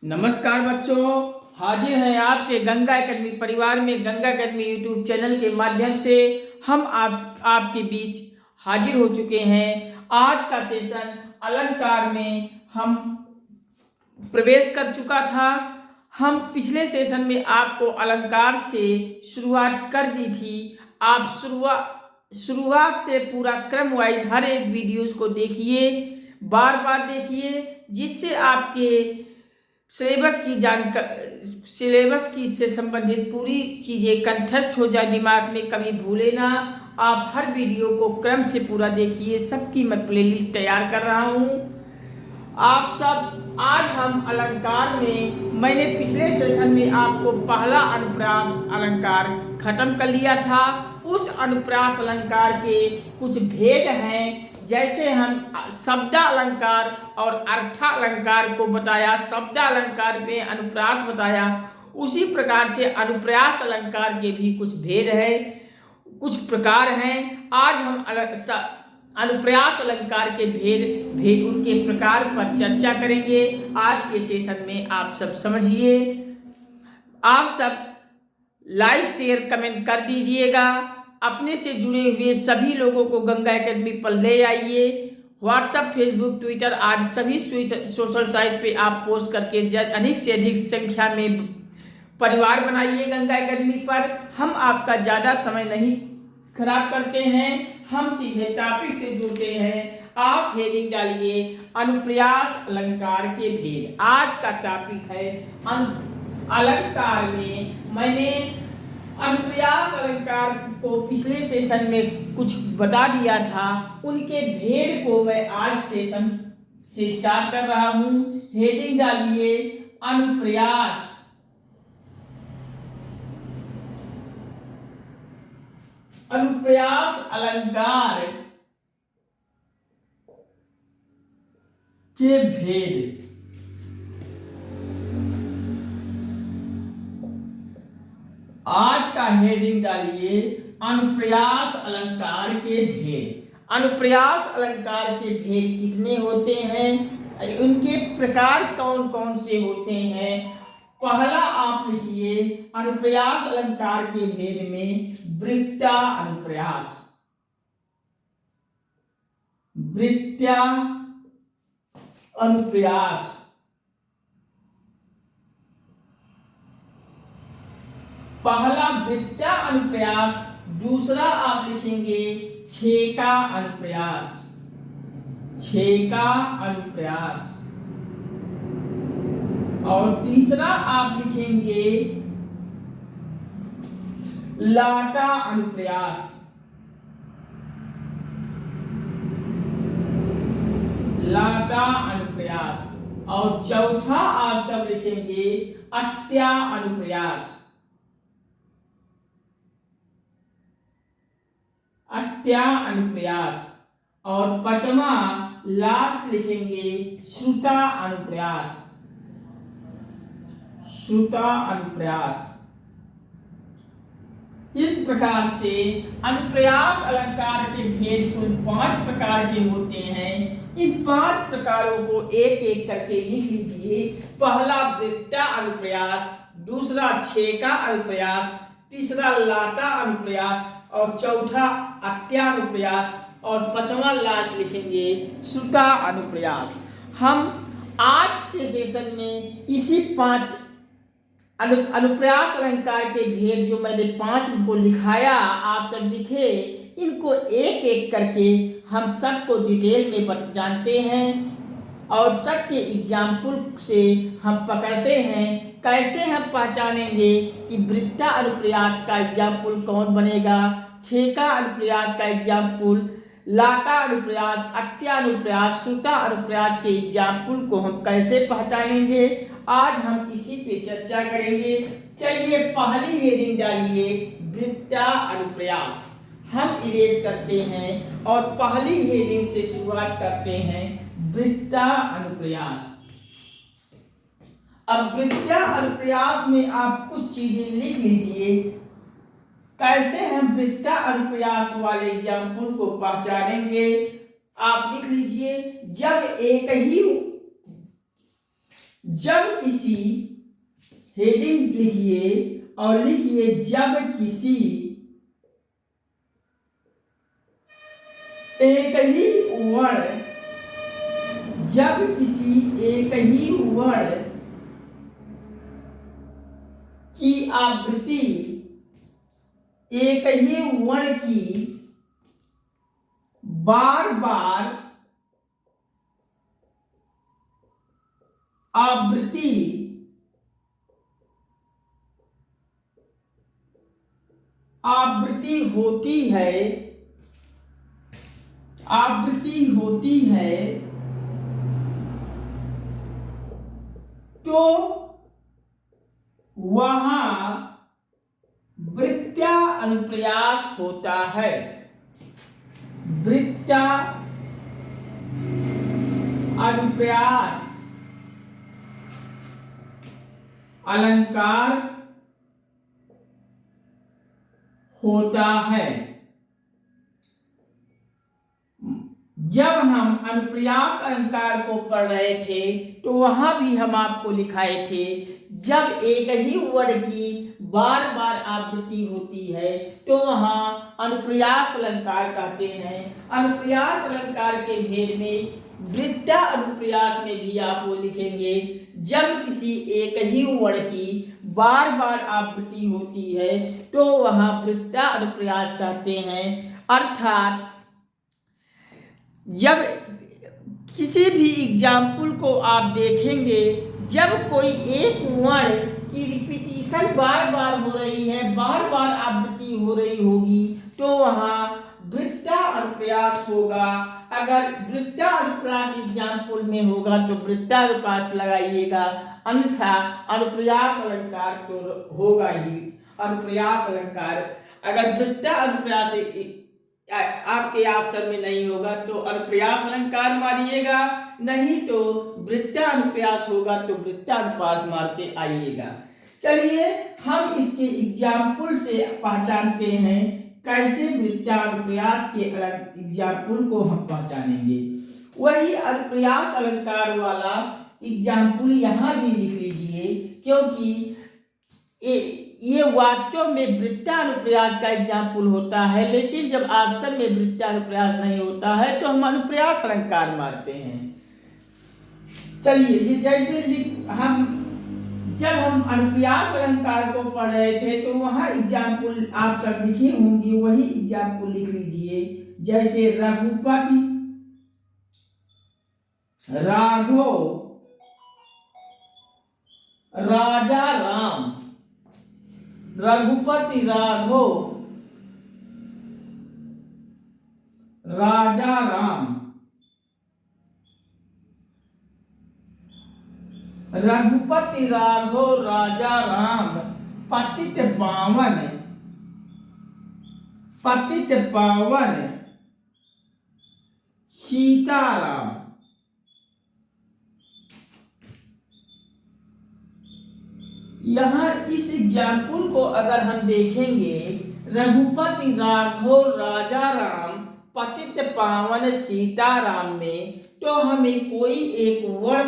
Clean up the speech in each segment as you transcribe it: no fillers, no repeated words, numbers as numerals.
नमस्कार बच्चों, हाजिर हैं आपके गंगा एकेडमी परिवार में। गंगा एकेडमी यूट्यूब चैनल के माध्यम से हम आपके बीच हाजिर हो चुके हैं। आज का सेशन अलंकार में हम प्रवेश कर चुका था। हम पिछले सेशन में आपको अलंकार से शुरुआत कर दी थी। आप शुरुआत से पूरा क्रम वाइज हर एक वीडियोस को देखिए, बार बार देखिए, जिससे आपके सिलेबस की से संबंधित पूरी चीज़ें कंठस्थ हो जाए, दिमाग में कभी भूले ना। आप हर वीडियो को क्रम से पूरा देखिए। सबकी मैं प्लेलिस्ट तैयार कर रहा हूँ। आप सब आज हम अलंकार में, मैंने पिछले सेशन में आपको पहला अनुप्रास अलंकार खत्म कर लिया था। उस अनुप्रास अलंकार के कुछ भेद हैं, जैसे हम शब्दालंकार और अर्थालंकार को बताया, शब्दालंकार पे अनुप्रास बताया, उसी प्रकार से अनुप्रास अलंकार के भी कुछ भेद है, कुछ प्रकार हैं। आज हम अनुप्रास अलंकार के भेद उनके प्रकार पर चर्चा करेंगे। आज के सेशन में आप सब समझिए। आप सब लाइक शेयर कमेंट कर दीजिएगा। अपने से जुड़े हुए सभी लोगों को गंगा एकेडमी पर ले आइए। व्हाट्सएप, फेसबुक, ट्विटर आदि सभी सोशल साइट पे आप पोस्ट करके अधिक से अधिक संख्या में परिवार बनाइए गंगा एकेडमी पर। हम आपका ज़्यादा समय नहीं खराब करते हैं, हम सीधे टॉपिक से जुड़ते हैं। आप हेडिंग डालिए अनुप्रास अलंकार के भेद। आज का टॉपिक है अलंकार में। मैंने अनुप्रास अलंकार को पिछले सेशन में कुछ बता दिया था, उनके भेद को मैं आज सेशन से स्टार्ट कर रहा हूं। हेडिंग डालिए अनुप्रास अलंकार के भेद। आज का हेडिंग डालिए अनुप्रास अलंकार के भेद। अनुप्रास अलंकार के भेद कितने होते हैं, उनके प्रकार कौन कौन से होते हैं। पहला आप लिखिए अनुप्रास अलंकार के भेद में वृत्ता अनुप्रास। वृत्ता अनुप्रास, पहला वृत्ता अनुप्रास। दूसरा आप लिखेंगे छेका अनुप्रास। छेका अनुप्रास। और तीसरा आप लिखेंगे लाटा अनुप्रास। लाटा अनुप्रास। और चौथा आप सब लिखेंगे अत्या अनुप्रास। अत्या अनुप्रास। और पांचवा लास्ट लिखेंगे श्रुता अनुप्रास। श्रुता अनुप्रास। इस प्रकार से अनुप्रास अलंकार के भेद कुल 5 प्रकार के होते हैं। इन 5 प्रकारों को एक एक करके लिख लीजिए। पहला वृत्ता अनुप्रास, दूसरा छेका अनुप्रास, तीसरा लाटा अनुप्रास, और चौथा अत्यानुप्रास, और पांचवा लास्ट लिखेंगे श्रुता अनुप्रास। हम आज के सेशन में इसी 5 अनुप्रास अलंकार के भेद जो मैंने 5 को लिखाया, आप सब लिखे, इनको एक एक करके हम सबको डिटेल में जानते हैं और सबके एग्जाम्पल से हम पकड़ते हैं। कैसे हम पहचानेंगे कि वृत्ता अनुप्रास का एग्जाम्पल कौन बनेगा, छेका अनुप्रास का एग्जाम्पल, लाटा अनुप्रास, अत्या अनुप्रास, श्रुता अनुप्रास के एग्जाम्पल को हम कैसे पहचानेंगे, आज हम इसी पे चर्चा करेंगे। चलिए पहली हेडिंग डालिए वृत्ता अनुप्रास। हम इरेज करते हैं और पहली हेडिंग से शुरुआत करते हैं वृत्ता अनुप्रास। अब वृत्ता अनुप्रास में आप कुछ चीजें लिख लीजिए। कैसे हम वृत्ता अनुप्रास वाले एग्जाम्पल को पहचानेंगे, आप लिख लीजिए। जब एक ही जब किसी, हेडिंग लिखिए और लिखिए जब किसी एक ही वर्ण, जब किसी एक ही वर्ण की आवृत्ति, एक ही वर्ण की बार बार आवृत्ति होती है, आवृत्ति होती है, तो वहां वृत्त्या अनुप्रयास होता है। वृत्त्या अनुप्रयास अलंकार होता है। जब हम अनुप्रयास अलंकार को पढ़ रहे थे तो वहां भी हम आपको लिखाए थे, जब एक ही वर्ण की बार बार आवृत्ति होती है तो वहां अनुप्रयास अलंकार कहते हैं। अनुप्रयास अलंकार के भेद में वृत्त्या अनुप्रयास में भी आप वो लिखेंगे, जब किसी एक ही वर्ण की बार बार आवृत्ति होती है तो वहां वृत्त्या अनुप्रयास कहते हैं। अर्थात जब किसी भी एग्जाम्पल को आप देखेंगे, जब कोई एक वर्ण की रिपीटिशन बार बार हो रही है, बार बार आवृत्ति हो रही होगी, तो वहां वृत्त्या अनुप्रयास होगा। अगर वृत्त्या अनुप्रास एग्जाम्पल में होगा तो वृत्त्या अनुप्रास लगाइएगा, अन्यथा अनुप्रयास अलंकार तो होगा ही। अनुप्रयास अलंकार अगर वृत्त्या अनुप्रास आपके ऑप्शन में नहीं होगा तो अनुप्रयास अलंकार मारिएगा, नहीं तो वृत्त्या अनुप्रयास होगा तो वृत्त्या अनुप्रास मार के आइएगा। चलिए हम इसके एग्जाम्पल से पहचानते हैं, कैसे वृत्त्या अनुप्रयास के एग्जाम्पल को हम पहचानेंगे। वही अनुप्रयास अलंकार वाला एग्जाम्पल यहाँ भी लिख लीजिए, क्योंकि ये वास्तव में वृत्त्या अनुप्रयास का एग्जाम्पल होता है, लेकिन जब ऑप्शन में वृत्त्या अनुप्रयास नहीं होता है तो हम अनुप्रयास अलंकार मारते हैं। चलिए जैसे जब हम अनुप्रयास अलंकार को पढ़ रहे थे तो वहां एग्जाम्पल आप सब लिखे होंगे, वही एग्जाम्पल लिख लीजिए। जैसे रघुपति, राघव, राजा राम। रघुपति, राघव, राजा राम। रघुपति, राघव, राजा राम। पतित पावन, पतित पावन सीताराम। यहाँ इस एग्जाम्पल को अगर हम देखेंगे, रघुपति, राघव, राजा राम, पतित पावन सीताराम में, तो हमें कोई एक वर्ण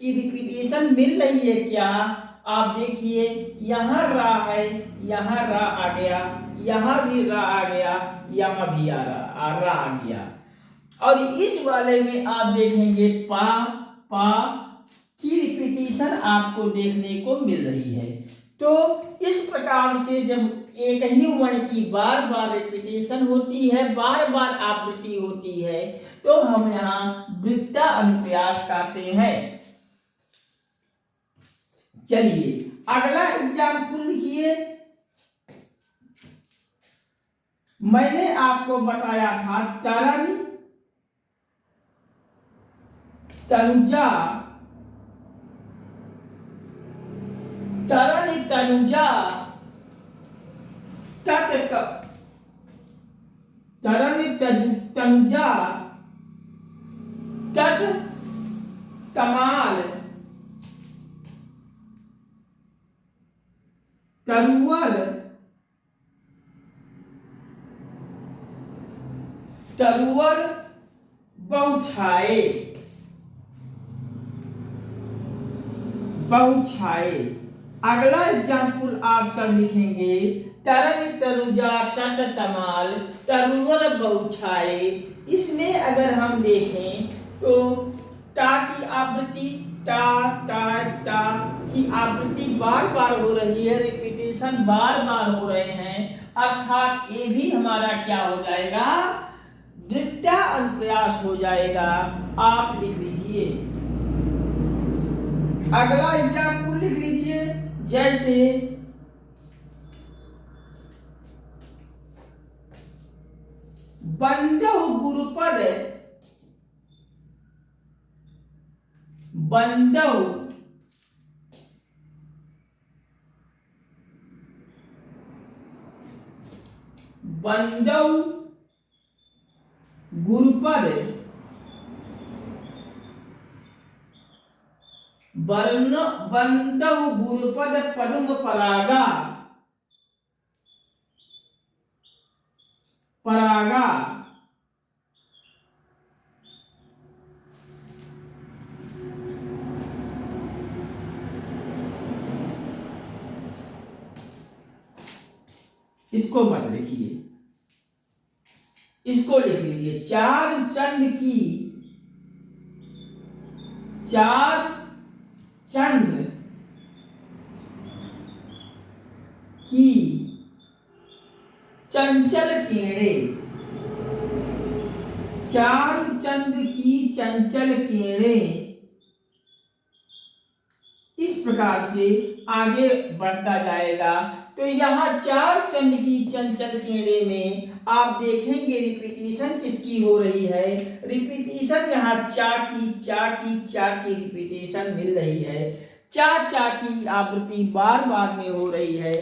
की रिपीटेशन मिल रही है क्या? आप देखिए, यहाँ रा है, यहाँ रा आ गया, यहाँ भी रा आ गया, यहाँ भी रा आ गया। और इस वाले में आप देखेंगे पा की रिपीटेशन आपको देखने को मिल रही है। तो इस प्रकार से जब एक ही वर्ण की बार बार रिपीटेशन होती है, बार बार आवृत्ति होती है, तो हम यहाँ वृत्त्या अनुप्रयास कहते हैं। चलिए अगला एग्जाम्पल लिखिए। मैंने आपको बताया था तरन, तनुजा, तरन तनुजा, तरन तनुजा, तट कमाल, तरुवर, तरुवर बौछाए। बहुछाए। अगला एग्जाम्पल आप सब लिखेंगे तरन तनुजा तट तमाल तरुवर बहुछाए। इसमें अगर हम देखें तो टा की आवृत्ति टा टा टा की आवृत्ति बार बार हो रही है, रिपीटेशन बार बार हो रहे हैं, अर्थात ये भी हमारा क्या हो जाएगा, वृत्ता अनुप्रास हो जाएगा। आप लिख लीजिए। अगला एग्जाम्पल लिख लीजिए, जैसे बंदहु गुरुपद बंदहु बंदहु गुरुपद वर्ण बंदहु गुरुपद पदुम परागा परागा। इसको मत लिखिए, इसको लिख लीजिए। चार चंद की चार चंद की चंचल किरणें, चार चंद की चंचल किरणें। इस प्रकार से आगे बढ़ता जाएगा। तो यहाँ चार चंद की चंचल किरणें में आप देखेंगे रिपीटिशन किसकी हो रही है, रिपीटिशन यहाँ चा की रिपीटिशन मिल रही है। चा की आवृत्ति बार बार में हो रही है।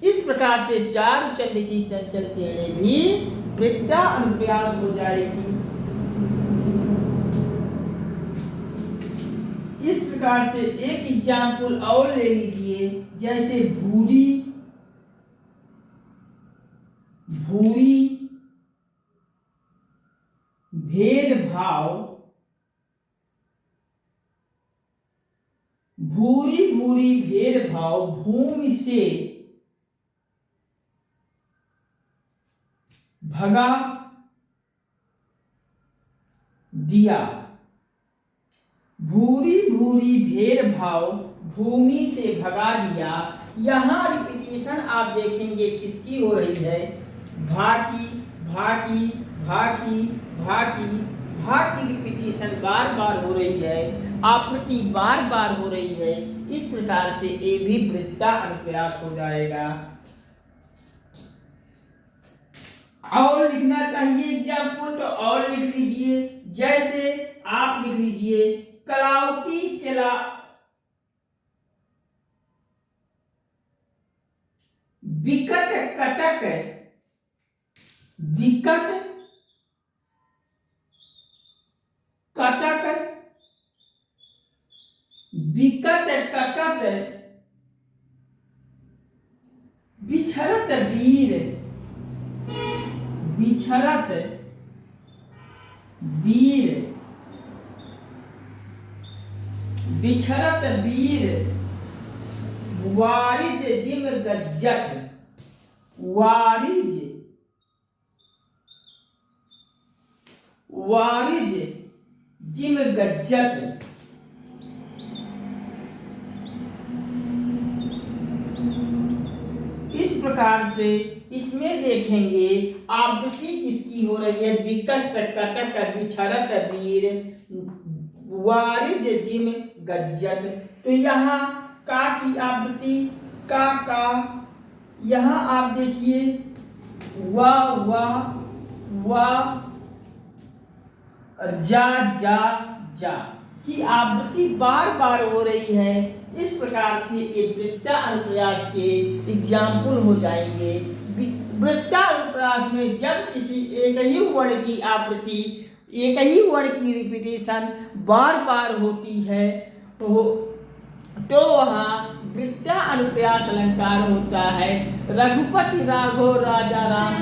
इस प्रकार से चार चंद की चंचल किरणें भी वृत्ता अनुप्रास हो जाएगी। इस प्रकार से एक एग्जाम्पल और ले लीजिए, जैसे भूरी भूरी भेदभाव भूरी भूरी भेदभाव भूमि से भगा दिया। भूरी भूरी भेदभाव भूमि से भगा दिया। यहाँ रिपीटिशन आप देखेंगे किसकी हो रही है, भाकी भाकी भाकी भाकी भाकी रिपीटिशन बार बार हो रही है, आवृत्ति बार बार हो रही है। इस प्रकार से ये भी वृत्ता अनुप्रास हो जाएगा। और लिखना चाहिए एग्जाम्पल तो और लिख लीजिए, जैसे आप लिख लीजिए कलावती केला विकट कटक विकट कटक विकट कटक बिछड़त वीर बिछड़त वीर बिछड़त वीर वारिज जिम गज्जत वारिज वारिज जिम गज्जत। इस प्रकार से इसमें देखेंगे आवृत्ति किसकी हो रही है, विकट कटक बिछड़त वीर वारिज जिम गज्जत। तो यहाँ का की आवृत्ति का यहाँ आप देखिए वा जा की आवृत्ति बार बार हो रही है। इस प्रकार से ये वृत्ता अनुप्रास के एग्जाम्पल हो जाएंगे। वृत्ता अनुप्रास में जब किसी एक ही वर्ण की आवृत्ति एक ही वर्ण की रिपीटेशन बार बार होती है तो वहाँ वृत्ता अनुप्रास अलंकार होता है। रघुपति राघव राजा राम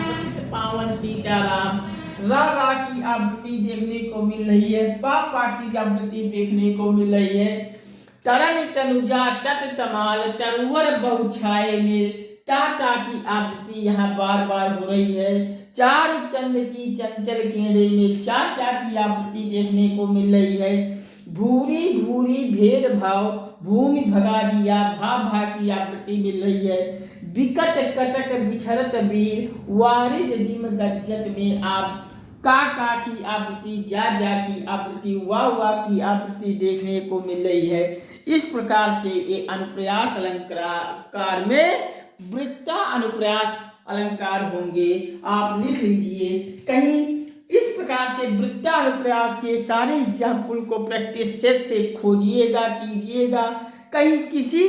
पावन सीताराम। रा की आवृत्ति देखने को मिल रही है, पा की आवृत्ति देखने को मिल रही है। तरन तनुजा तट तमाल तरुवर बहु छाए में टाटा की आवृत्ति यहाँ बार बार हो रही है। चारु चंद की चंचल केंद्र में चाचा की आवृत्ति देखने को मिल रही है। भूरी भूरी भेदभाव भूमि भगा दिया भा भा की आवृत्ति मिल रही है। विकट कटक बिछड़त वीर वारिस जिम गज्जत में आप का की आवृत्ति जा की आवृत्ति वाह की आवृत्ति देखने को मिल रही है। इस प्रकार से ये अनुप्रास अलंकार में वृत्ता अनुप्रास अलंकार होंगे। आप लिख लीजिए। कहीं इस प्रकार से वृत्ता अनुप्रास के सारे एग्जाम्पल को प्रैक्टिस सेट से खोजिएगा कीजिएगा। कहीं किसी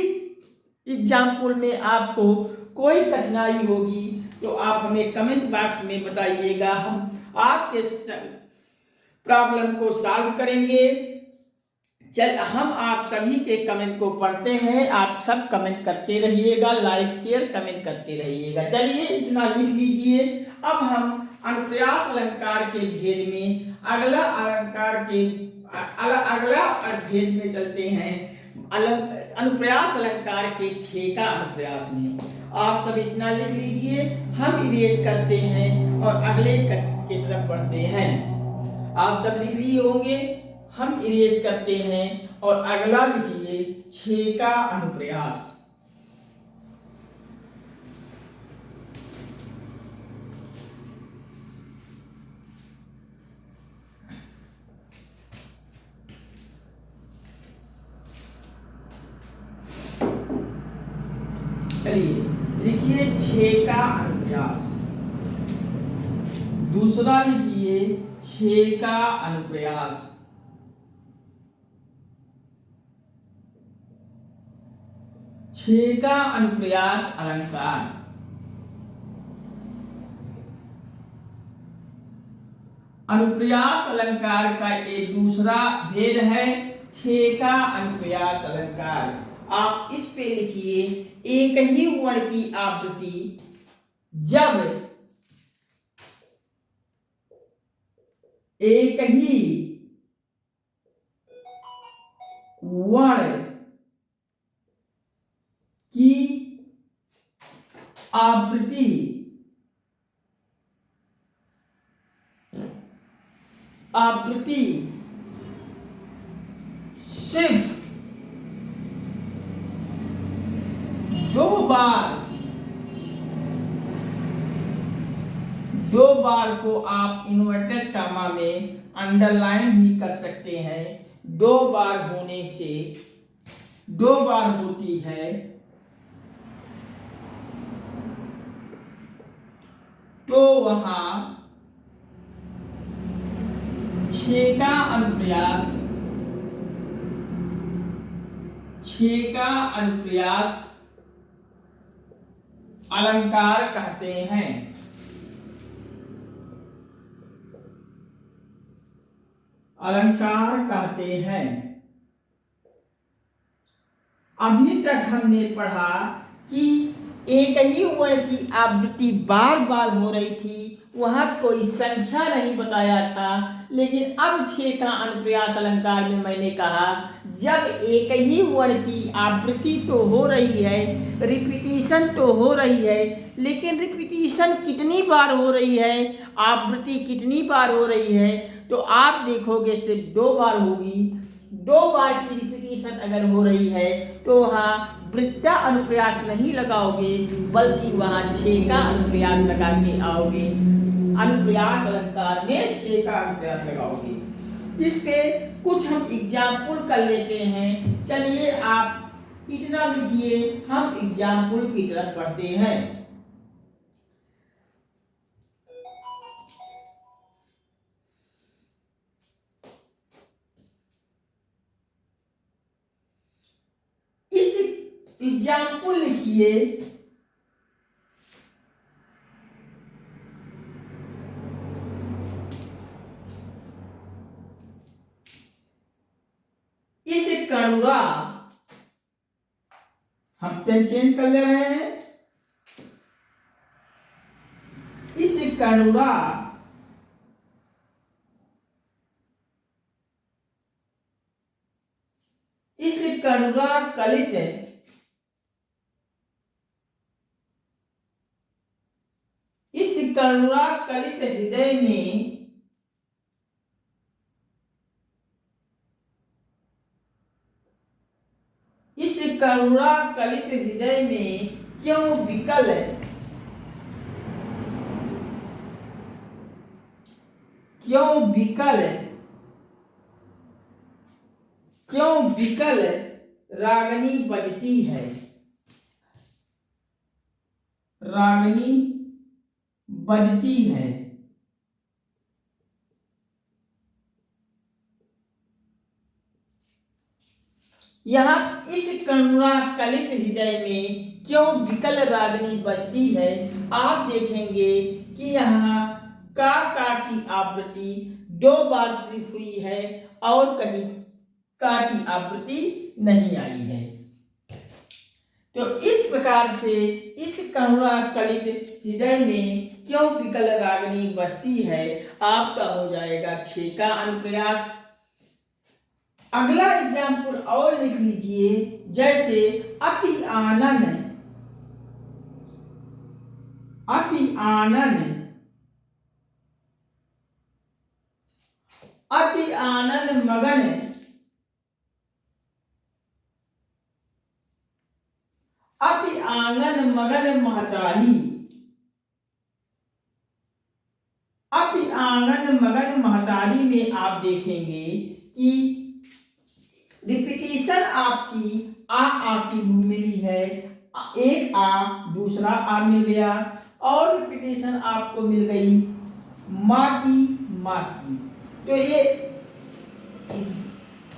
एग्जाम्पल में आपको कोई कठिनाई होगी तो आप हमें कमेंट बॉक्स में बताइएगा। हम आपके प्रॉब्लम को सॉल्व करेंगे। हम आप सभी के कमेंट को पढ़ते हैं। आप सब कमेंट करते रहिएगा, लाइक शेयर कमेंट करते रहिएगा। चलिए इतना लिख लीजिए। अब हम अनुप्रास अलंकार के भेद में अगला भेद में चलते हैं। अनुप्रास अलंकार के छेका अनुप्रास में आप सब इतना लिख लीजिए। हम इरेज करते हैं और अगले की तरफ बढ़ते हैं। आप सब लिख लिए होंगे। हम इरेज करते हैं और अगला लिखिए छेका अनुप्रास। चलिए लिखिए छेका अनुप्रास। दूसरा लिखिए छेका अनुप्रास। छेका अनुप्रास अलंकार। अनुप्रास अलंकार का एक दूसरा भेद है छेका अनुप्रास अलंकार। आप इस पे लिखिए एक ही वर्ण की आवृत्ति जब एक ही वर्ण की आवृत्ति सिर्फ दो बार को आप इन्वर्टेड कामा में अंडरलाइन भी कर सकते हैं। दो बार होने से दो बार होती है तो वहां छेका अनुप्रास अलंकार कहते हैं। अलंकार कहते हैं। अभी तक हमने पढ़ा कि एक ही वर्ण की आवृत्ति बार बार हो रही थी, वहां कोई संख्या नहीं बताया था। लेकिन अब छेका अनुप्रास अलंकार में मैंने कहा जब एक ही वर्ण की आवृत्ति तो हो रही है, रिपीटिशन तो हो रही है, लेकिन रिपीटिशन कितनी बार हो रही है, आवृत्ति कितनी बार हो रही है, तो आप देखोगे सिर्फ दो बार होगी। दो बार की रिपीटिशन अगर हो रही है तो वहाँ वृत्ता अनुप्रास नहीं लगाओगे, बल्कि वहाँ छेका अनुप्रास लगा के आओगे। अनुप्रास अलंकार में छेका अनुप्रास लगाओगे। इसके कुछ हम एग्जाम्पल कर लेते हैं। चलिए आप इतना लिखिए, हम एग्जाम्पल की तरफ पढ़ते हैं। एग्जाम्पल लिखिए इस कणुरा, हम पेन चेंज कर ले रहे हैं। इस कणुरा करुणा कलित हृदय में इस करुणा कलित हृदय में क्यों विकल रागनी बजती है। यहाँ इस करुणा कलित हृदय में क्यों विकल रागनी बजती है, आप देखेंगे कि यहाँ का की आवृत्ति 2 बार सिर्फ हुई है और कहीं का की आवृत्ति नहीं आई है। तो इस प्रकार से इस करुणा कलित हृदय में क्यों विकल रागनी बजती है आपका हो जाएगा 6 का अनुप्रयास। अगला एग्जाम्पल और लिख लीजिए, जैसे अति आनंद मगन महतारी। अति आंगन मगन महतारी में आप देखेंगे कि रिपीटेशन आपकी आ की मिली है, एक आ दूसरा आ मिल गया, और रिपीटेशन आपको मिल गई माँ की। तो ये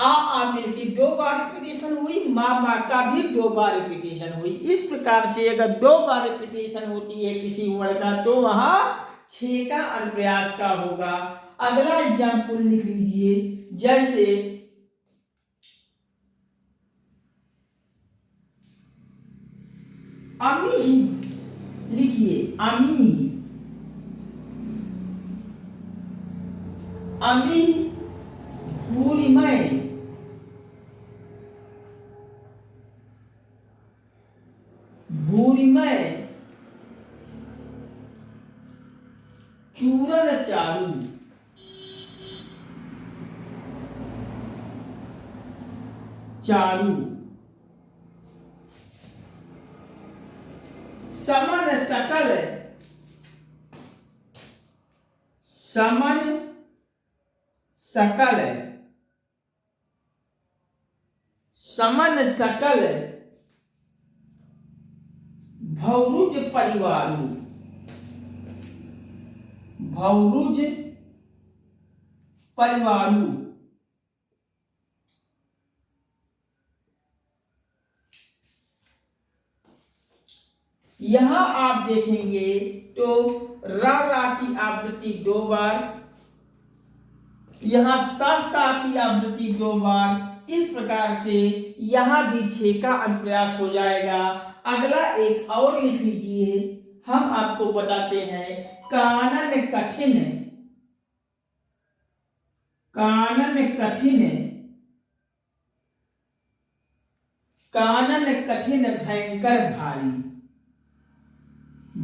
आ मिलके 2 बार रिपीटेशन हुई, माँ का भी 2 बार रिपीटेशन हुई। इस प्रकार से अगर 2 बार रिपीटेशन होती है किसी वर्ण का तो वहां 6 का अनुप्रयास का होगा। अगला एग्जाम्पल लिख लीजिए, जैसे अमी ही लिखिए, अमी भूरिमय चूरन चारू समन सकल भौरुज परिवारू। यहां आप देखेंगे तो रा की आवृत्ति 2 बार, यहां सा की आवृत्ति 2 बार। इस प्रकार से यहां भी 6 का अनुप्रयास हो जाएगा। अगला एक और लिख लीजिए, हम आपको बताते हैं कानन कठिन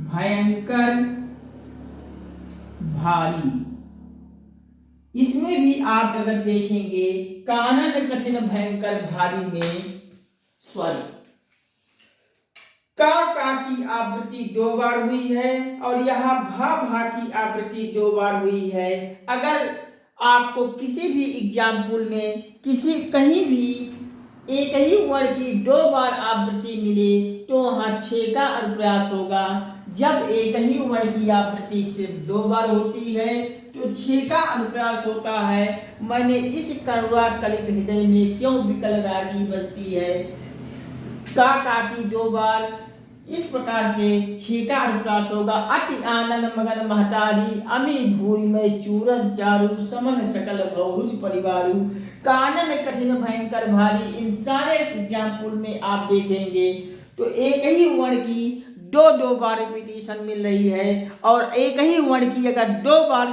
भयंकर भारी। इसमें भी आप अगर देखेंगे कानन कठिन भयंकर भारी में का की आवृत्ति 2 बार हुई है और यहाँ भा की आवृत्ति 2 बार हुई है। अगर आपको किसी भी एग्जाम्पल में कहीं भी एक ही वर्ण की 2 बार आवृत्ति मिले तो वहाँ 6 का अनुप्रयास होगा। जब एक ही वर्ण की आवृत्ति सिर्फ 2 बार होती है तो 6 का अनुप्रयास होता है। मैंने इस करुणा कलित हृदय में क्यों विकल रागी बजती है, का की 2 बार। इस प्रकार से 6 का अनुप्रास होगा। अति आनंद मगन महतारी अमी भूरि में चूरन चारू समन सकल बहुरुच परिवारू कानन कठिन भयंकर भारी। इन सारे एग्जाम्पल में आप देखेंगे तो एक ही वर्ण की 2 बार रिपीटेशन मिल रही है और एक ही वर्ण की अगर 2 बार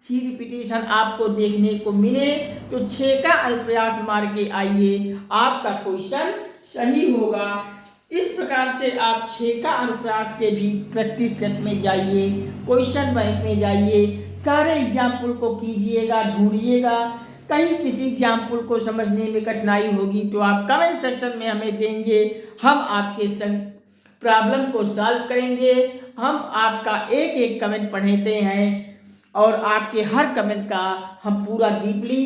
ही रिपीटेशन आपको देखने को मिले तो 6 का अनुप्रयास मार के आइए, आपका क्वेश्चन सही होगा। इस प्रकार से आप 6 का अनुप्रयास के भी प्रैक्टिस सेट में जाइए, क्वेश्चन बैंक में जाइए, सारे एग्जाम्पल को कीजिएगा, ढूंढिएगा। कहीं किसी एग्जाम्पल को समझने में कठिनाई होगी तो आप कमेंट सेक्शन में हमें देंगे, हम आपके संग प्रॉब्लम को सॉल्व करेंगे। हम आपका एक एक कमेंट पढ़ते हैं और आपके हर कमेंट का हम पूरा डीपली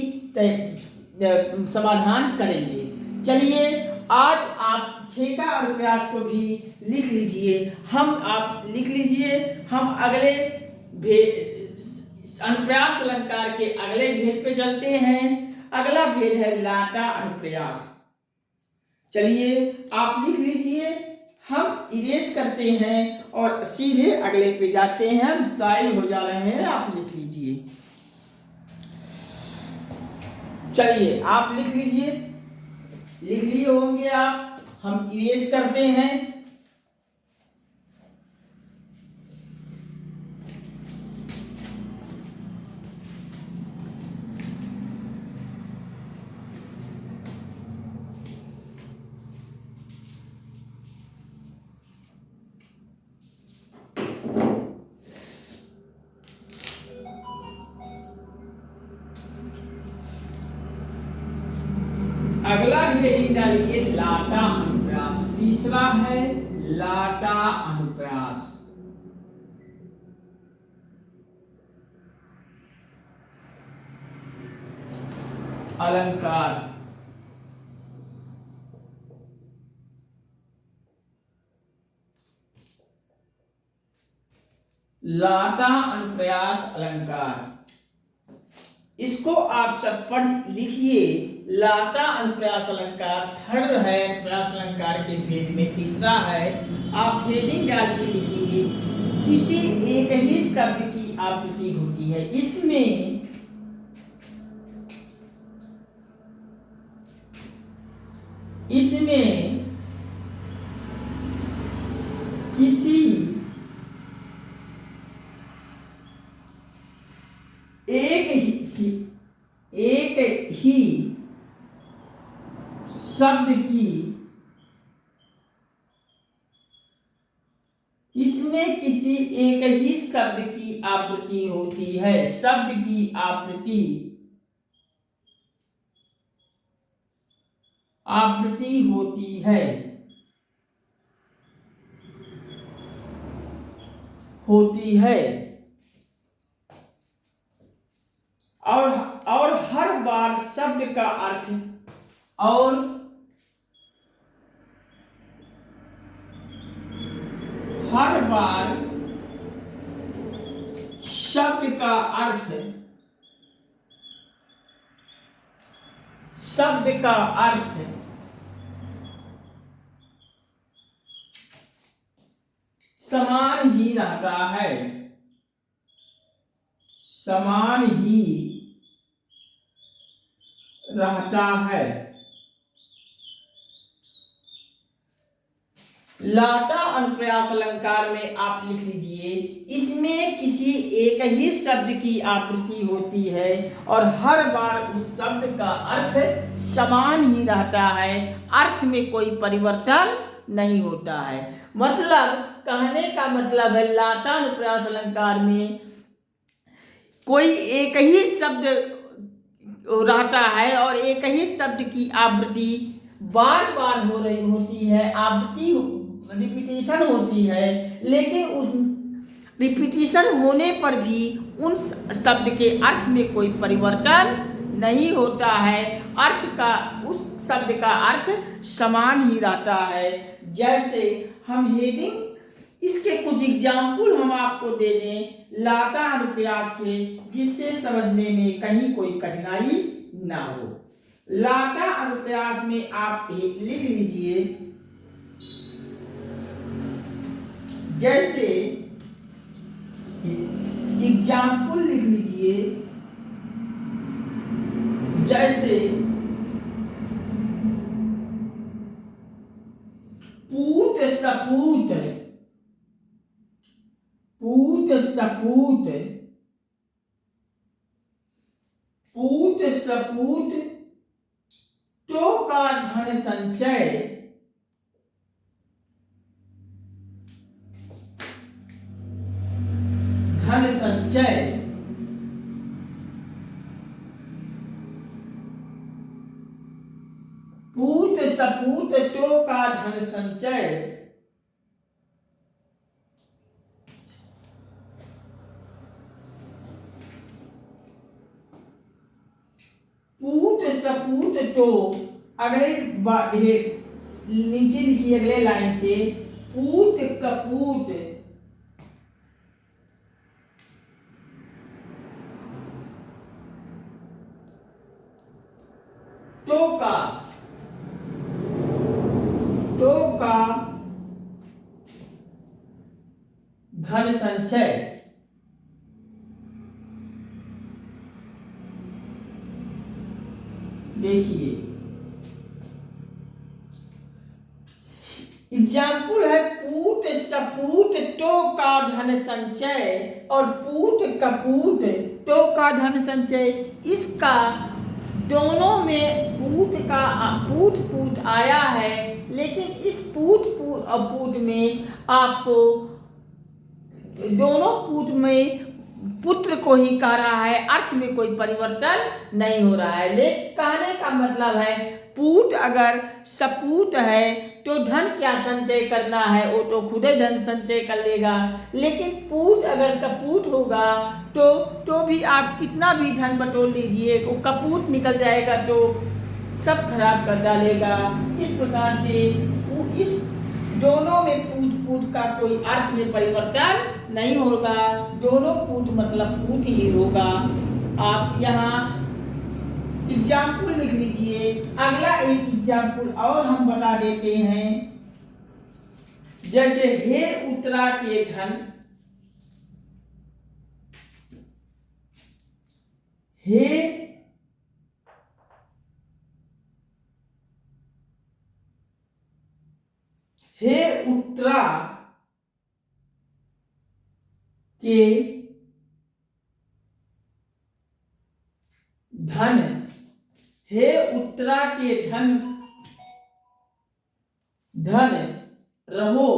समाधान करेंगे। चलिए आज आप 6 का अनुप्रयास को भी लिख लीजिए। आप लिख लीजिए। हम अगले अनुप्रयास अलंकार के अगले भेद पे चलते हैं। अगला भेद है लाटा अनुप्रयास। चलिए आप लिख लीजिए, हम इरेज करते हैं और सीधे अगले पे जाते हैं। हम साइड हो जा रहे हैं, आप लिख लीजिए। चलिए आप लिख लीजिए, लिख लिए होंगे आप। हम इरेज करते हैं। अगला हेडिंग डालिए लाटा अनुप्रास। तीसरा है लाटा अनुप्रास। अलंकार लाटा अनुप्रयास अलंकार, इसको आप सब पढ़ लिखिए। लाटा अनुप्रयास अलंकार थर्ड है अनुप्रयास अलंकार के भेद में, तीसरा है। आप हेडिंग डाल के लिखिए, किसी एक ही शब्द की आवृत्ति होती है। इसमें किसी एक ही शब्द की, इसमें किसी एक ही शब्द की आवृत्ति होती है। शब्द की आवृत्ति होती है, और हर बार शब्द का अर्थ हर बार शब्द का अर्थ समान ही रहता है। लाटा अनुप्रयास अलंकार में आप लिख लीजिए, इसमें किसी एक ही शब्द की आवृत्ति होती है और हर बार उस शब्द का अर्थ समान ही रहता है, अर्थ में कोई परिवर्तन नहीं होता है। मतलब कहने का मतलब है लाटा अनुप्रयास अलंकार में कोई एक ही शब्द रहता है और एक ही शब्द की आवृत्ति बार बार हो रही होती है, आवृत्ति रिपीटेशन होती है, लेकिन उन रिपीटेशन होने पर भी उन शब्द के अर्थ में कोई परिवर्तन नहीं होता है। उस शब्द का अर्थ समान ही रहता है। जैसे हम हेडिंग, इसके कुछ एग्जाम्पल हम आपको दे दें लाटा अनुप्रयास के, जिससे समझने में कहीं कोई कठिनाई ना हो। लाटा अनुप्रयास में आप लिख लीजिए, जैसे एग्जाम्पल लिख लीजिए, जैसे पूत सपूत, पूत सपूत, सपूत तो का धन संचय, धन संचय, पूत सपूत तो का धन संचय, पूत सपूत तो, अगले नीचे लिखिए अगले लाइन से, पूत कपूत तो का धन संचय, देखिए एग्जाम्पल है पूत सपूत तो का धन संचय और पूत कपूत तो का धन संचय। इसका दोनों में पूत पूत आया है, लेकिन इस पूत और पूत में आपको दोनों पूत में पुत्र को ही कह रहा है, अर्थ में कोई परिवर्तन नहीं हो रहा है। लेकिन कहने का मतलब है पूत अगर सपूत है तो धन क्या संचय करना है, वो तो खुद ही धन संचय कर लेगा। लेकिन पूत अगर कपूत होगा तो भी आप कितना भी धन बटोर लीजिए, वो कपूत निकल जाएगा तो सब खराब कर डालेगा। इस प्रकार से इस दोनों में पूत पूत का कोई अर्थ में परिवर्तन नहीं होगा, दोनों पूत मतलब पूत ही होगा। आप यहाँ एग्जाम्पल लिख लीजिए। अगला एक एग्जाम्पल और हम बता देते हैं, जैसे हे उत्तरा के धन, हे उत्तरा के धन, हे उत्तरा के धन, धन रहो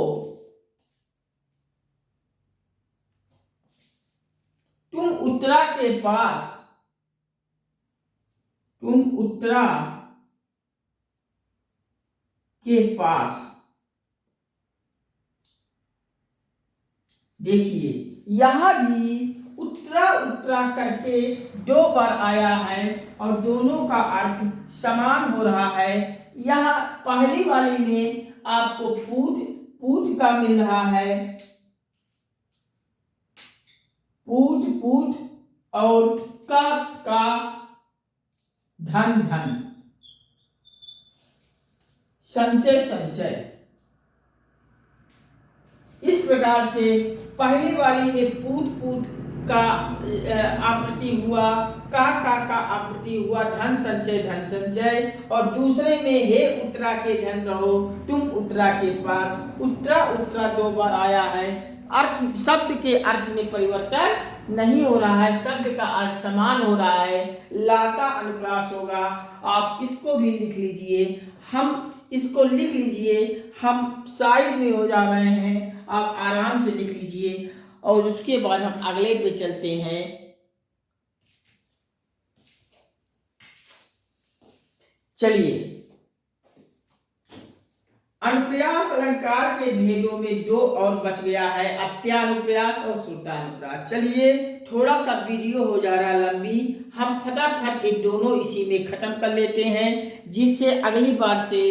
तुम उत्तरा के पास, तुम उत्तरा के पास। देखिए यहां भी उत्तरा उत्तरा करके दो बार आया है और दोनों का अर्थ समान हो रहा है। यहाँ पहली वाली में आपको पूत पूत का मिल रहा है, पूत पूत, और का धन धन, संचय संचय। इस प्रकार से पहली वाली में पूत पूत का आवृत्ति हुआ, का आवृत्ति हुआ, धन धन संचय, और दूसरे में हे उत्तरा के धन रहो तुम उत्तरा के पास। उत्तरा उत्तरा दो बार आया है, अर्थ शब्द के अर्थ में परिवर्तन नहीं हो रहा है, शब्द का अर्थ समान हो रहा है, लाता अनुप्रास होगा। आप इसको भी लिख लीजिए, हम इसको लिख लीजिए, हम साइड में हो जा रहे हैं, आप आराम से लिख लीजिए और उसके बाद हम अगले पे चलते हैं। चलिए, अनुप्रास अलंकार के भेदों में दो और बच गया है, अत्यानुप्रास और श्रुतानुप्रास। चलिए, थोड़ा सा वीडियो हो जा रहा है लंबी, हम फटाफट ये दोनों इसी में खत्म कर लेते हैं, जिससे अगली बार से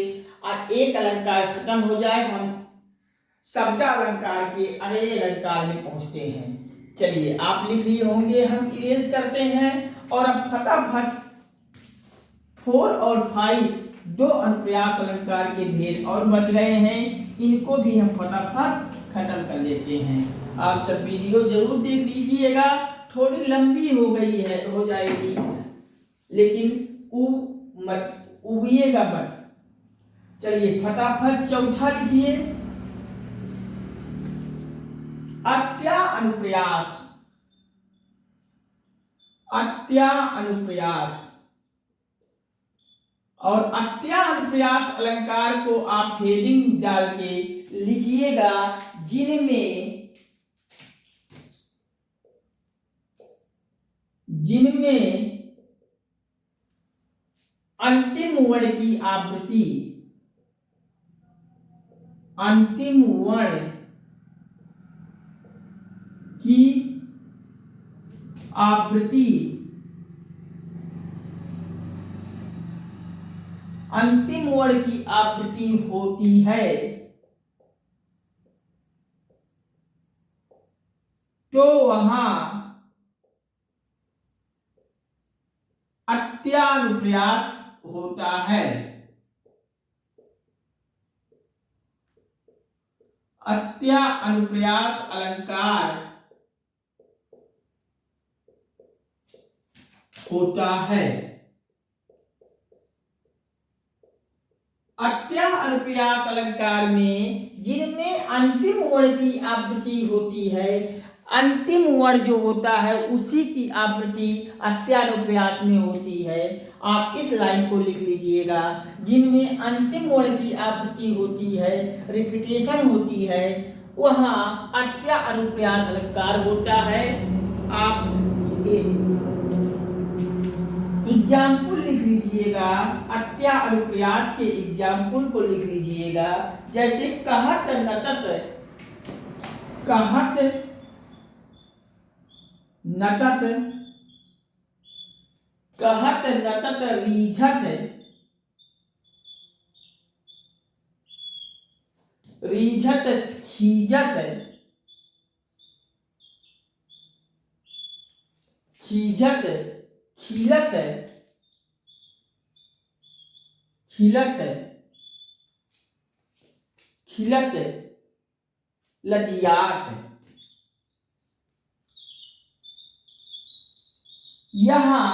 एक अलंकार खत्म हो जाए, हम शब्द अलंकार के अगले अलंकार में पहुंचते हैं। चलिए, आप लिख लिए होंगे, हम इरेज करते हैं और अब फटाफट 4 और 5 दो अनुप्रास अलंकार के भेद और बच गए हैं, इनको भी हम फटाफट खत्म कर लेते हैं। आप सब वीडियो जरूर देख लीजिएगा, थोड़ी लंबी हो गई है, हो जाएगी, लेकिन उबिएगा मत। चलिए फटाफट चौथा लिखिए, अत्या अनुप्रास, अत्या अनुप्रास। और अत्यानुप्रास अलंकार को आप हेडिंग डाल के लिखिएगा, जिनमें अंतिम वर्ण की आवृत्ति, अंतिम वर्ण की आवृत्ति, अंतिम वर्ण की आवृत्ति होती है, तो वहां अत्यानुप्रास होता है। अत्यानुप्रास अलंकार होता है। अत्यानुप्रास अलंकार में जिनमें अंतिम वर्ण की आवृत्ति होती है, अंतिम वर्ण जो होता है उसी की आवृत्ति अत्यानुप्रास में होती है। आप इस लाइन को लिख लीजिएगा, जिनमें अंतिम वर्ण की आवृत्ति होती है, रिपीटेशन होती है, वहां अत्यानुप्रास अलंकार होता है। आप एग्जाम्पल लिख लीजिएगा, अत्यानुप्रास के एग्जाम्पल को लिख लीजिएगा, जैसे कहत नतत, कहत नतत, कहत नतत रीझत, रीझत खीजत, खीजत खिलत, खिलत, खिलत लजियात। यहां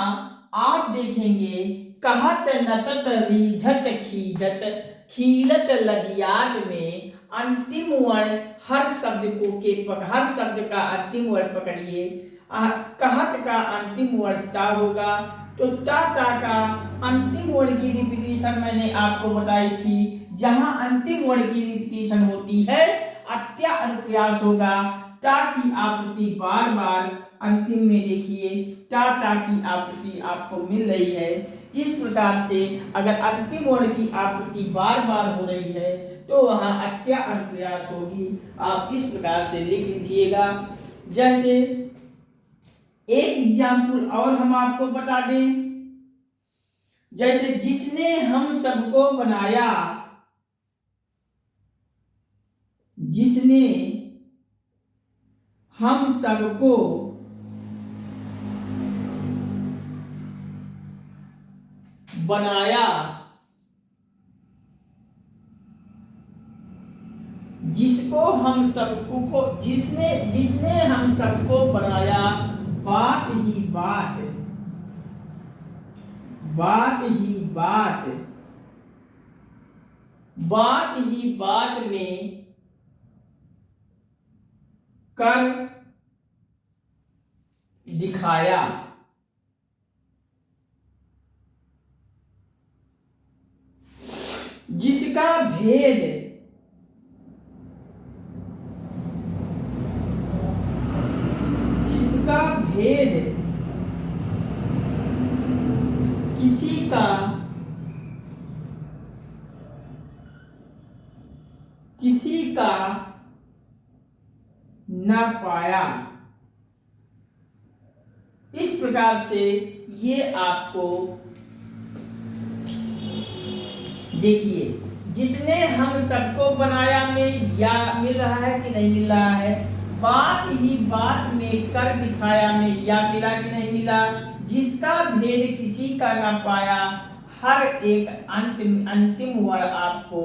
आप देखेंगे, कहत नतत रीझत खीजत खिलत लजियात में अंतिम वर्ण हर शब्द को हर शब्द का अंतिम वर्ण पकड़िए। कहत का अंतिम वर्ण ता होगा, तो ता का अंतिम वर्ण की रिपीटेशन मैंने आपको बताई थी। जहां अंतिम वर्ण की रिपीटेशन होती है अत्यानुप्रास होगा। ता की आवृत्ति बार बार अंतिम में देखिए, ता की आवृत्ति आपको मिल रही है। इस प्रकार से अगर अंतिम वर्ण की आवृत्ति बार बार हो रही है तो वहां अत्यानुप्रास होगी। आप इस प्रकार से लिख लीजिएगा। जैसे एक एग्जाम्पल और हम आपको बता दें, जैसे जिसने हम सबको बनाया, जिसने हम सबको बनाया, जिसको हम सबको, जिसने हम सबको बनाया, बात ही बात, बात ही बात, बात ही बात में कर दिखाया। जिसका भेद, जिसका भेद किसी का, किसी का न पाया। इस प्रकार से ये आपको देखिए, जिसने हम सबको बनाया में या मिल रहा है कि नहीं मिल रहा है, बात ही बात में कर दिखाया में या मिला कि नहीं मिला, जिसका भेद किसी का ना पाया, हर एक अंतिम वर्ण आपको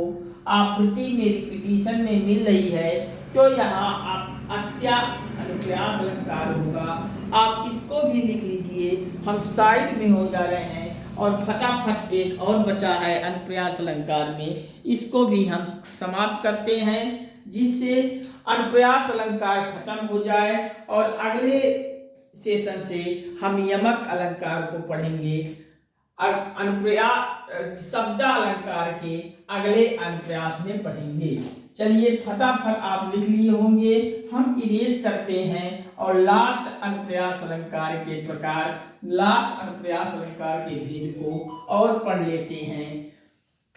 आवृत्ति में रिपीटेशन में मिल रही है, तो यहाँ आप अत्यानुप्रास अलंकार होगा। आप इसको भी लिख लीजिए, हम साइड में हो जा रहे हैं और फटाफट एक और बचा है अनुप्रास अलंकार में, इसको भी हम समाप्त करते हैं, जिससे अनुप्रास अलंकार खत्म हो जाए और अगले सेशन से हम यमक अलंकार को पढ़ेंगे। अनुप्रयास शब्दालंकार के अगले अनुप्रयास में पढ़ेंगे। चलिए फटाफट आप लिख लिए होंगे, हम इरेज करते हैं और लास्ट अनुप्रयास अलंकार के प्रकार, लास्ट अनुप्रयास अलंकार के भेद को और पढ़ लेते हैं,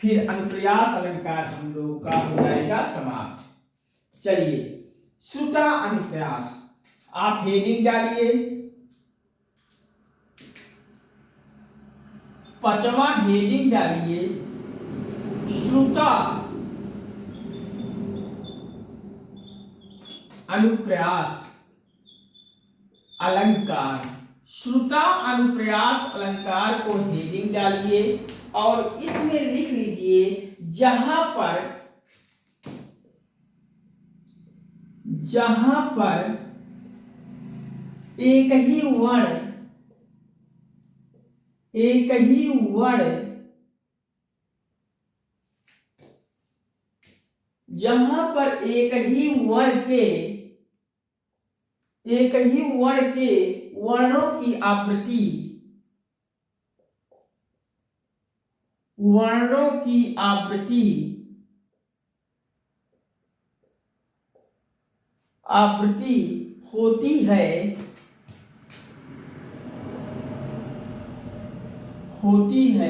फिर अनुप्रयास अलंकार हम लोग का हो जाएगा समाप्त। चलिए श्रुता अनुप्रयास, आप हेडिंग डालिए, 5वां हेडिंग डालिए, श्रुता अनुप्रयास अलंकार। श्रुता अनुप्रयास अलंकार को हेडिंग डालिए और इसमें लिख लीजिए जहां पर एक ही वर्ण जहां पर एक ही वर्ण के वर्णों की आवृत्ति होती है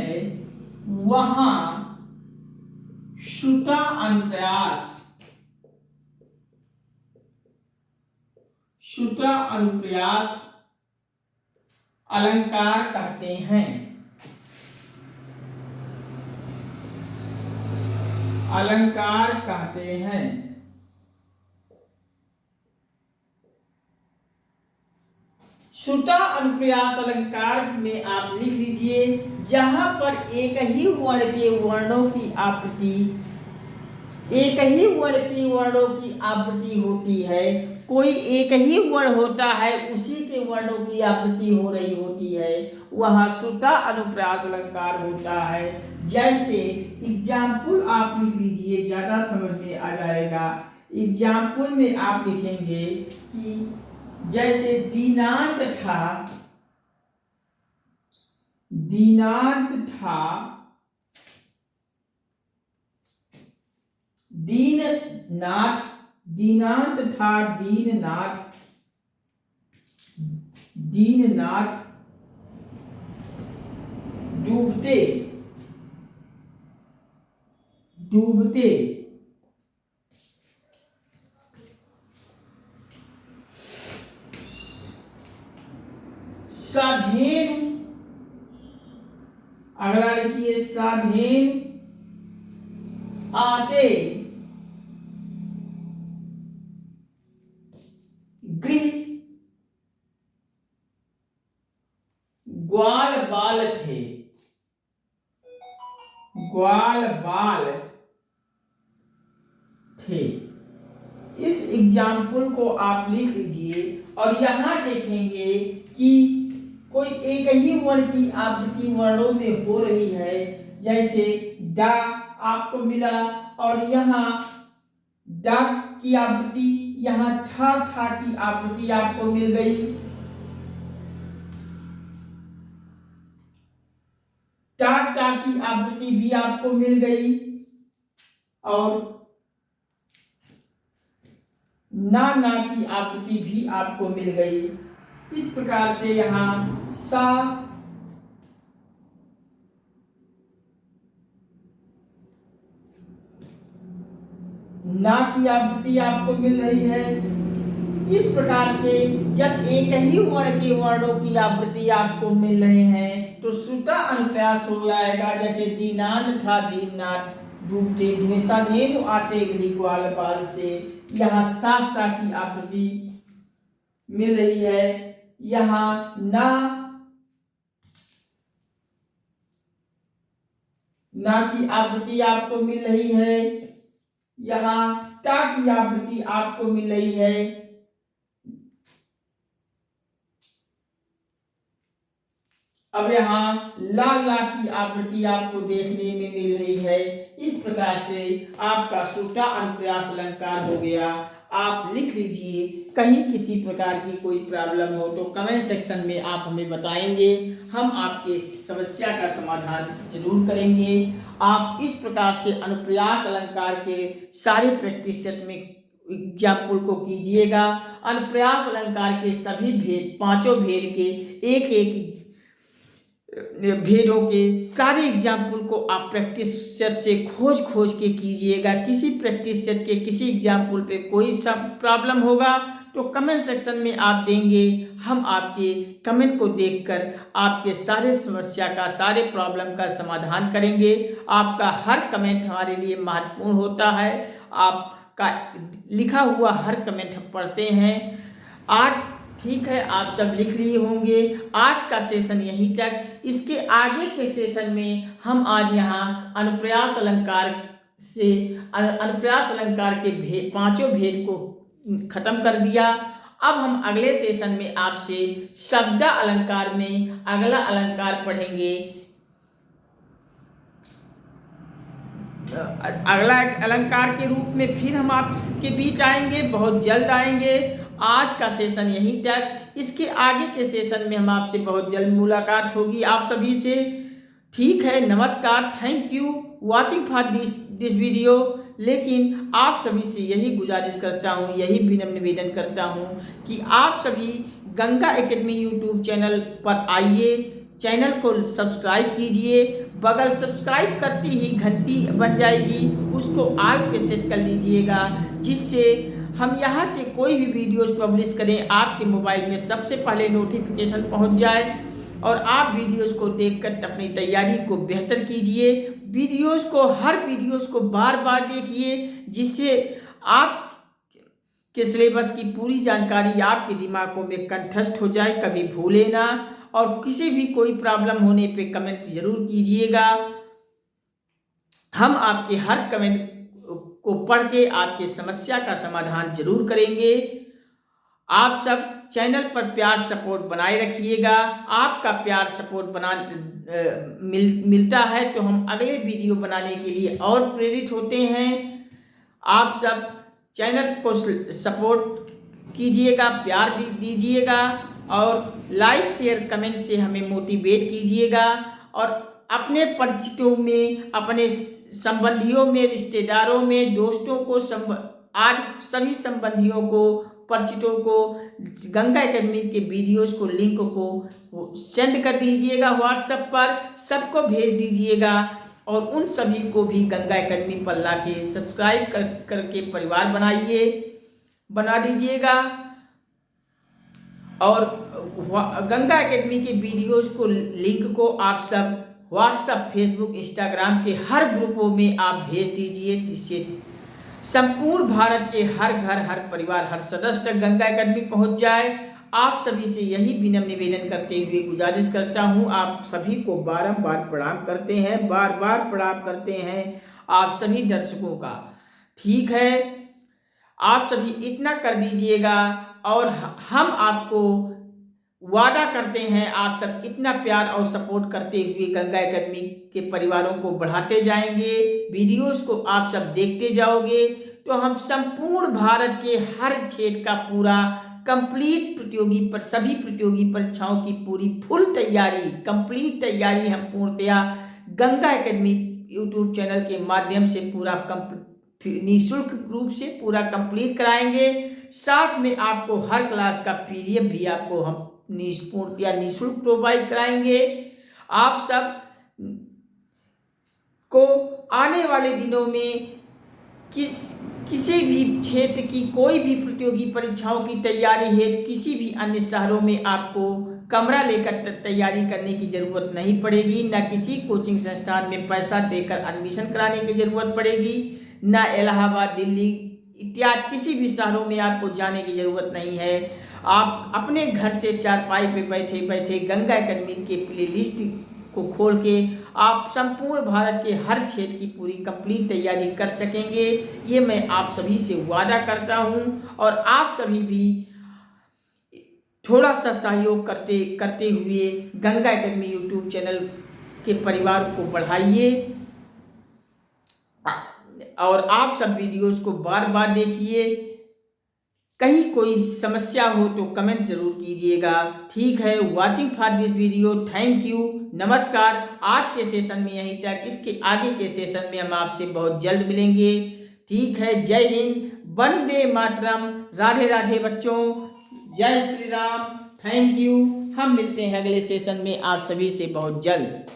वहां श्रुता अनुप्रयास अलंकार कहते हैं। श्रुता अनुप्रयास अलंकार में आप लिख लीजिए जहां पर एक ही वर्ण के वर्णों की आवृत्ति होती है, कोई एक ही वर्ण होता है उसी के वर्णों की आवृत्ति हो रही होती है, वह श्रुता अनुप्रास अलंकार होता है। जैसे एग्जाम्पल आप लिख लीजिए, ज्यादा समझ में आ जाएगा। एग्जाम्पल में आप लिखेंगे कि जैसे दीनांत था दीननाथ डूबते साधेनु, अगला लिखिए साधेनु आते गृह ग्वाल बाल थे। इस एग्जाम्पल को आप लिख लीजिए और यहां देखेंगे कि कोई एक ही वर्ण की आवृत्ति वर्णों में हो रही है। जैसे डा आपको मिला और यहाँ डा की आवृत्ति, यहाँ था की आवृत्ति आपको मिल गई। टा की आवृत्ति भी आपको मिल गई और ना की आवृत्ति भी आपको मिल गई। इस प्रकार से यहाँ सा ना की आवृत्ति आपको मिल रही है। इस प्रकार से जब एक ही वर्ण के वर्णों की आवृत्ति आपको मिल रहे हैं तो श्रुता अनुप्रास हो जाएगा। जैसे दीनान था दीननाथ डूबते धुएं साधेनु आते गृह ग्वाल बाल से, यहाँ सा की आवृत्ति मिल रही है। यहाँ ना की आवृत्ति आपको मिल रही है। यहाँ टा की आवृत्ति आपको मिल रही है। अब यहाँ ला की आवृत्ति आपको देखने में मिल रही है। इस प्रकार से आपका श्रुता अनुप्रास अलंकार हो गया। आप लिख लीजिए। कहीं किसी प्रकार की कोई प्रॉब्लम हो तो कमेंट सेक्शन में आप हमें बताएंगे, हम आपके समस्या का समाधान जरूर करेंगे। आप इस प्रकार से अनुप्रास अलंकार के सारे प्रैक्टिस सेट में एग्जाम्पल को कीजिएगा। अनुप्रास अलंकार के सभी भेद, पांचों भेद के एक एक भेदों के सारे एग्जाम्पल को आप प्रैक्टिस सेट से खोज खोज के कीजिएगा। किसी प्रैक्टिस सेट के किसी एग्जाम्पल पे कोई सब प्रॉब्लम होगा तो कमेंट सेक्शन में आप देंगे, हम आपके कमेंट को देखकर आपके सारे समस्या का, सारे प्रॉब्लम का समाधान करेंगे। आपका हर कमेंट हमारे लिए महत्वपूर्ण होता है। आपका लिखा हुआ हर कमेंट हम पढ़ते हैं। आज ठीक है, आप सब लिख लिए होंगे। आज का सेशन यहीं तक। इसके आगे के सेशन में हम आज यहाँ अनुप्रास अलंकार से अनुप्रास अलंकार के पांचों भेद को खत्म कर दिया। अब हम अगले सेशन में आपसे शब्द अलंकार में अगला अलंकार पढ़ेंगे। अगला अलंकार के रूप में फिर हम आपके बीच आएंगे, बहुत जल्द आएंगे। आज का सेशन यहीं तक। इसके आगे के सेशन में हम आपसे बहुत जल्द मुलाकात होगी आप सभी से। ठीक है, नमस्कार, thank you watching for this video. लेकिन आप सभी से यही गुजारिश करता हूँ, यही विनम्र निवेदन करता हूँ कि आप सभी गंगा एकेडमी यूट्यूब चैनल पर आइए, चैनल को सब्सक्राइब कीजिए। बगल सब्सक्राइब करते ही घंटी बन जाएगी, उसको ऑल पे सेट कर लीजिएगा, जिससे हम यहाँ से कोई भी वीडियोस पब्लिश करें आपके मोबाइल में सबसे पहले नोटिफिकेशन पहुँच जाए और आप वीडियोस को देखकर अपनी तैयारी को बेहतर कीजिए। वीडियोस को, हर वीडियोस को बार बार देखिए, जिससे आप के सिलेबस की पूरी जानकारी आपके दिमागों में कंठस्थ हो जाए, कभी भूले ना। और किसी भी कोई प्रॉब्लम होने पे कमेंट जरूर कीजिएगा। हम आपके हर कमेंट को पढ़ के आपके समस्या का समाधान जरूर करेंगे। आप सब चैनल पर प्यार सपोर्ट बनाए रखिएगा। आपका प्यार सपोर्ट मिलता है तो हम अगले वीडियो बनाने के लिए और प्रेरित होते हैं। आप सब चैनल को सपोर्ट कीजिएगा, प्यार दीजिएगा और लाइक शेयर कमेंट से हमें मोटिवेट कीजिएगा। और अपने परिचितों में, अपने संबंधियों में, रिश्तेदारों में, दोस्तों को, आज सभी संबंधियों को, परिचितों को गंगा एकेडमी के वीडियोस को, लिंक को सेंड कर दीजिएगा व्हाट्सएप पर, सबको भेज दीजिएगा। और उन सभी को भी गंगा एकेडमी पर लाके सब्सक्राइब करके परिवार बना दीजिएगा। और गंगा एकेडमी के वीडियोस को, लिंक को आप सब व्हाट्सएप, फेसबुक, इंस्टाग्राम के हर ग्रुपों में आप भेज दीजिए, जिससे संपूर्ण भारत के हर घर, हर परिवार, हर सदस्य तक गंगा एकेडमी पहुंच जाए। आप सभी से यही विनम्र निवेदन करते हुए गुजारिश करता हूं। आप सभी को बारंबार प्रणाम करते हैं, बार बार प्रणाम करते हैं आप सभी दर्शकों का। ठीक है, आप सभी इतना कर दीजिएगा और हम आपको वादा करते हैं, आप सब इतना प्यार और सपोर्ट करते हुए गंगा एकेडमी के परिवारों को बढ़ाते जाएंगे। वीडियोस को आप सब देखते जाओगे तो हम संपूर्ण भारत के हर क्षेत्र का पूरा कंप्लीट सभी प्रतियोगी परीक्षाओं की पूरी फुल तैयारी, कंप्लीट तैयारी हम पूर्णतया गंगा एकेडमी यूट्यूब चैनल के माध्यम से पूरा निःशुल्क रूप से पूरा कंप्लीट कराएंगे। साथ में आपको हर क्लास का पीडीएफ भी आपको हम निःशुल्क प्रोवाइड कराएंगे। आप सब को आने वाले दिनों में किसी भी क्षेत्र की कोई भी प्रतियोगी परीक्षाओं की तैयारी हेतु किसी भी अन्य शहरों में आपको कमरा लेकर तैयारी करने की जरूरत नहीं पड़ेगी, ना किसी कोचिंग संस्थान में पैसा देकर एडमिशन कराने की जरूरत पड़ेगी, ना इलाहाबाद, दिल्ली इत्यादि किसी भी शहरों में आपको जाने की जरूरत नहीं है। आप अपने घर से चारपाई पे बैठे बैठे गंगा एकेडमी के प्लेलिस्ट को खोल के आप संपूर्ण भारत के हर क्षेत्र की पूरी कंप्लीट तैयारी कर सकेंगे। ये मैं आप सभी से वादा करता हूं। और आप सभी भी थोड़ा सा सहयोग करते हुए गंगा एकेडमी यूट्यूब चैनल के परिवार को बढ़ाइए और आप सब वीडियोस को बार बार देखिए। कहीं कोई समस्या हो तो कमेंट जरूर कीजिएगा। ठीक है, watching for this video, thank you, नमस्कार। आज के सेशन में यहीं तक, इसके आगे के सेशन में हम आपसे बहुत जल्द मिलेंगे। ठीक है, जय हिंद, वंदे मातरम, राधे राधे बच्चों, जय श्री राम, थैंक यू। हम मिलते हैं अगले सेशन में आप सभी से बहुत जल्द।